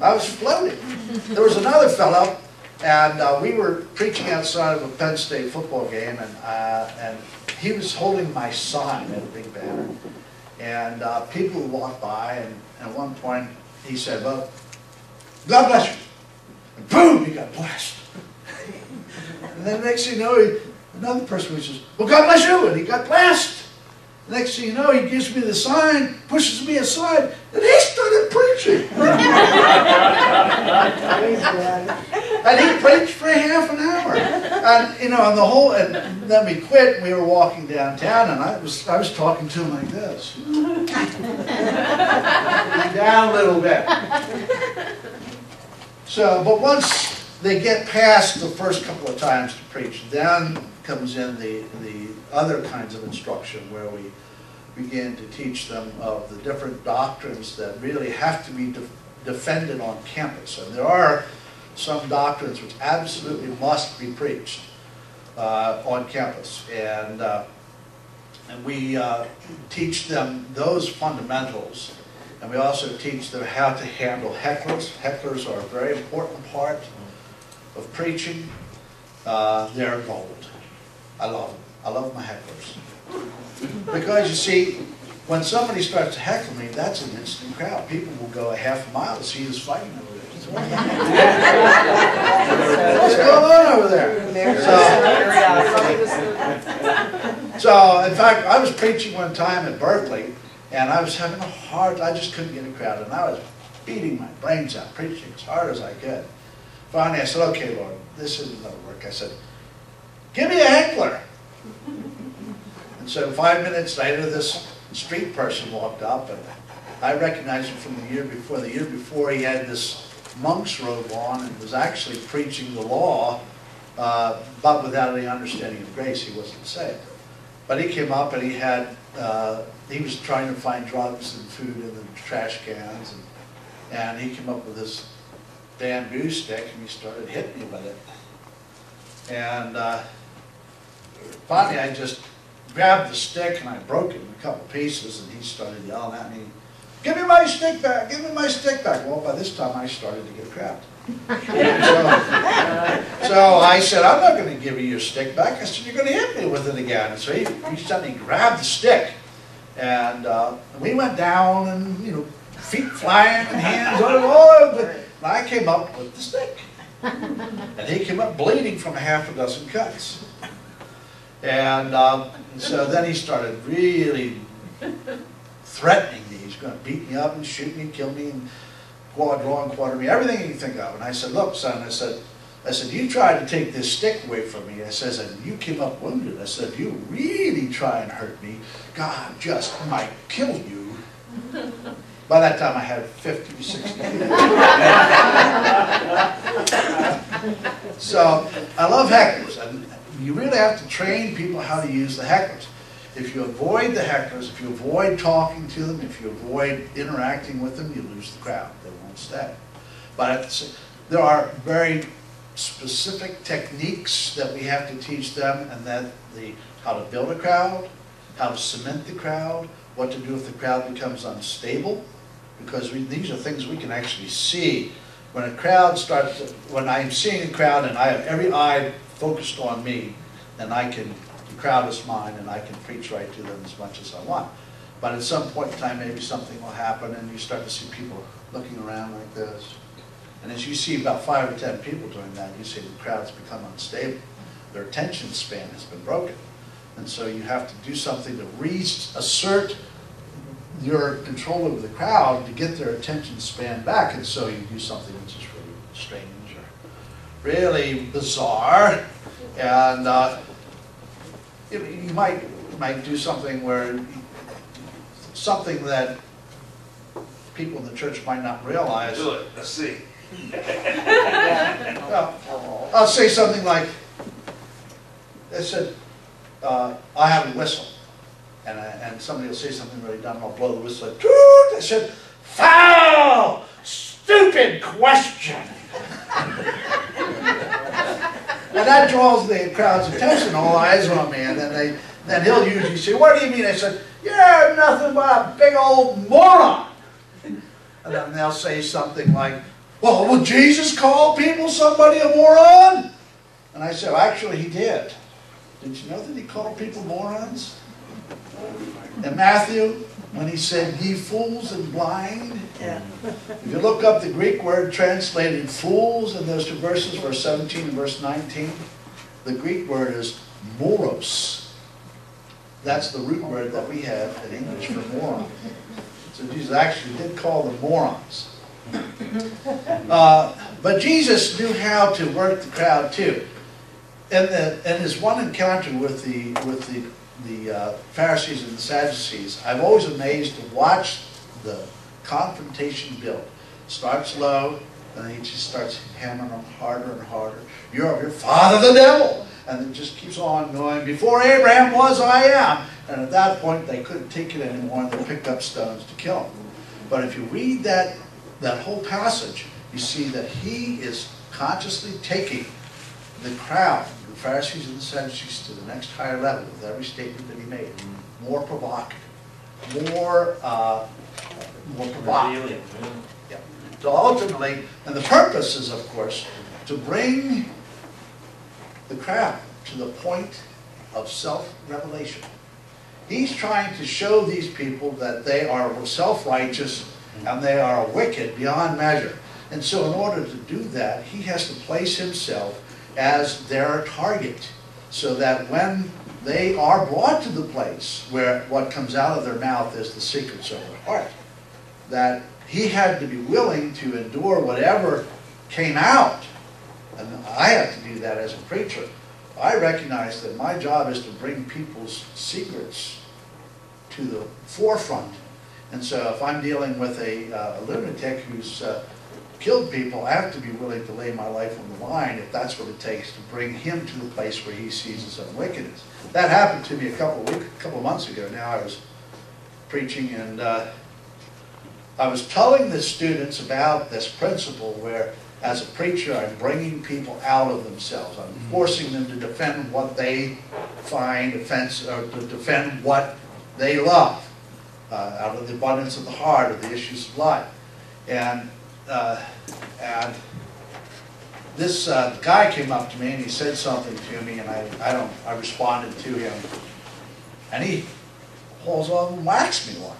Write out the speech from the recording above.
I was floating. There was another fellow, and we were preaching outside of a Penn State football game, and he was holding my sign at a big banner. And people would walk by, and at one point he said, well, God bless you. And boom, he got blessed. And then next thing you know, another person says, well, God bless you, and he got blessed. The next thing you know, he gives me the sign, pushes me aside, and he started preaching. And he preached for half an hour. And, you know, on the whole, and then we quit, and we were walking downtown, and I was talking to him like this. Down a little bit. So, but once they get past the first couple of times to preach, then comes in the other kinds of instruction where we begin to teach them of the different doctrines that really have to be defended on campus. And there are some doctrines which absolutely must be preached on campus. And we teach them those fundamentals. And we also teach them how to handle hecklers. Hecklers are a very important part of preaching. They're gold. I love them. I love my hecklers. Because you see, when somebody starts to heckle me, that's an instant crowd. People will go a half a mile to see who's fighting over there. What's going on over there? So, in fact, I was preaching one time at Berkeley, and I was having a hard, I just couldn't get a crowd, and I was beating my brains out, preaching as hard as I could. Finally, I said, okay, Lord, this isn't going to work. I said, give me a heckler. And so 5 minutes later, this street person walked up, and I recognized him from the year before. The year before, he had this monk's robe on and was actually preaching the law, but without any understanding of grace. He wasn't saved. But he came up, and he was trying to find drugs and food in the trash cans, and he came up with this bamboo stick, and he started hitting me with it. And finally, I just grabbed the stick, and I broke it in a couple pieces, and he started yelling at me, give me my stick back, give me my stick back. Well, by this time, I started to get cracked. So I said, I'm not going to give you your stick back. I said, you're going to hit me with it again. And so he suddenly grabbed the stick, and we went down, and, you know, feet flying and hands all over. And I came up with the stick. And he came up bleeding from half a dozen cuts. And so then he started really threatening me. He's going to beat me up and shoot me, kill me, and draw and quarter me, everything you can think of. And I said, look, son, I said, you tried to take this stick away from me. I says, and you came up wounded. I said, if you really try and hurt me, God just might kill you. By that time, I had 50 to 60. So I love hecklers, and you really have to train people how to use the hecklers. If you avoid the hecklers, if you avoid talking to them, if you avoid interacting with them, you lose the crowd. They won't stay. But there are very specific techniques that we have to teach them, and that how to build a crowd, how to cement the crowd, what to do if the crowd becomes unstable, because these are things we can actually see. When a crowd starts, when I'm seeing a crowd and I have every eye focused on me, then the crowd is mine, and I can preach right to them as much as I want. But at some point in time, maybe something will happen, and you start to see people looking around like this. And as you see about 5 or 10 people doing that, you see the crowd's become unstable. Their attention span has been broken. And so you have to do something to reassert your control over the crowd to get their attention span back. And so you do something which is really strange or really bizarre. And you might do something something that people in the church might not realize. Do it. Let's see. Well, I'll say something like, I said, I have a whistle, and somebody will say something really dumb, and I'll blow the whistle. Like, I said, foul, stupid question. And that draws the crowd's attention, all eyes on me, and then he'll usually say, what do you mean? I said, you're nothing but a big old moron. And then they'll say something like, Well, would Jesus call people somebody a moron? And I said, actually, he did. Did you know that he called people morons? In Matthew, when he said, ye fools and blind. Yeah. If you look up the Greek word translated fools in those two verses, verse 17 and verse 19, the Greek word is moros. That's the root word that we have in English for moron. So Jesus actually did call them morons. But Jesus knew how to work the crowd too. In his one encounter with the Pharisees and the Sadducees, I'm always amazed to watch the confrontation build. Starts low, and then he just starts hammering them harder and harder. You're of your father the devil! And it just keeps on going. Before Abraham was, I am. And at that point, they couldn't take it anymore, and they picked up stones to kill him. But if you read that whole passage, you see that he is consciously taking the crowd, the Pharisees and the Sadducees, to the next higher level with every statement that he made. More provocative, more provocative. Yeah. So ultimately, and the purpose is, of course, to bring the crowd to the point of self-revelation. He's trying to show these people that they are self-righteous and they are wicked beyond measure. And so in order to do that, he has to place himself as their target, so that when they are brought to the place where what comes out of their mouth is the secrets of their heart, that he had to be willing to endure whatever came out. And I have to do that as a preacher. I recognize that my job is to bring people's secrets to the forefront. And so if I'm dealing with a lunatic who's killed people, I have to be willing to lay my life on the line if that's what it takes to bring him to the place where he sees his own wickedness. That happened to me a couple of months ago. Now I was preaching, and I was telling the students about this principle where, as a preacher, I'm bringing people out of themselves. I'm forcing them to defend what they find offensive, or to defend what they love, out of the abundance of the heart, of the issues of life. And this guy came up to me and he said something to me, and I responded to him, and he hauls on and whacks me one.